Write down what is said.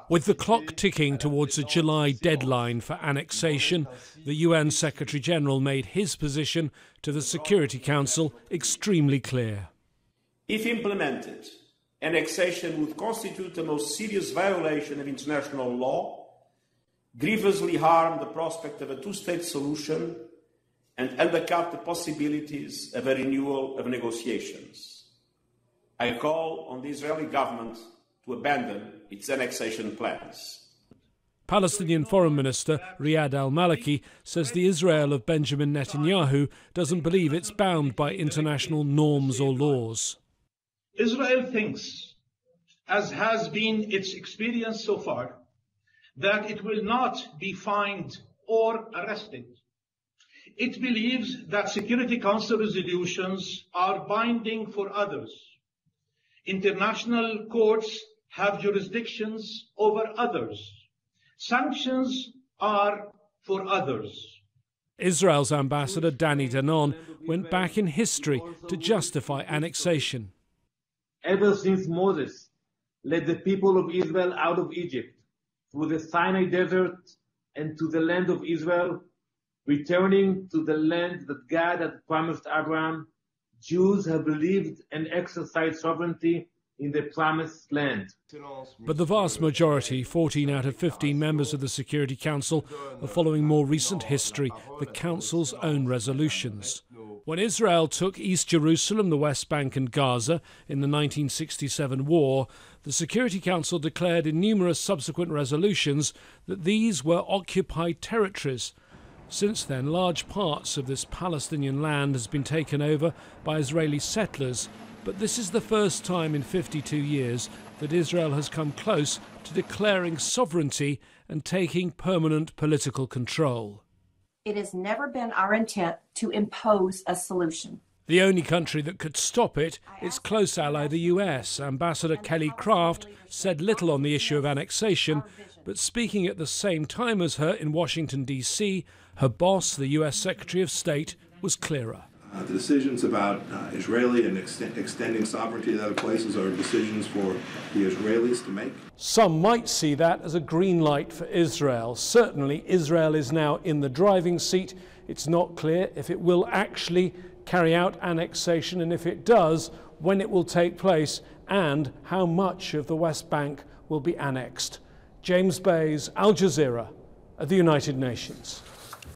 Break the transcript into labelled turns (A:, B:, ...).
A: With the clock ticking towards a July deadline for annexation, the UN Secretary-General made his position to the Security Council extremely clear.
B: If implemented, annexation would constitute the most serious violation of international law, grievously harm the prospect of a two-state solution, and undercut the possibilities of a renewal of negotiations. I call on the Israeli government to abandon its annexation plans.
A: Palestinian Foreign Minister RIYAD al-Maliki says the Israel of Benjamin Netanyahu doesn't believe it's bound by international norms or laws.
C: Israel thinks, as has been its experience so far, that it will not be fined or arrested. It believes that Security Council resolutions are binding for others. International courts have jurisdictions over others. Sanctions are for others.
A: Israel's ambassador DANON went back in history to justify annexation.
D: Ever since Moses led the people of Israel out of Egypt through the Sinai desert and to the land of Israel, returning to the land that God had promised Abraham, Jews have believed and exercised sovereignty in the promised land.
A: But the vast majority, 14 out of 15 members of the Security Council, are following more recent history, the Council's own resolutions. When Israel took East Jerusalem, the West Bank and Gaza in the 1967 war, the Security Council declared in numerous subsequent resolutions that these were occupied territories. Since then, large parts of this Palestinian land has been taken over by Israeli settlers, but this is the first time in 52 years that Israel has come close to declaring sovereignty and taking permanent political control.
E: It has never been our intent to impose a solution.
A: The only country that could stop it, its close ally, the US. Ambassador Kelly Craft said little on the issue of annexation, but speaking at the same time as her in Washington, D.C., her boss, the US Secretary of State, was clearer.
F: The decisions about Israeli and extending sovereignty to other places are decisions for the Israelis to make.
A: Some might see that as a green light for Israel. Certainly, Israel is now in the driving seat. It's not clear if it will actually carry out annexation, and if it does, when it will take place and how much of the West Bank will be annexed. James Bays, Al Jazeera, at the United Nations.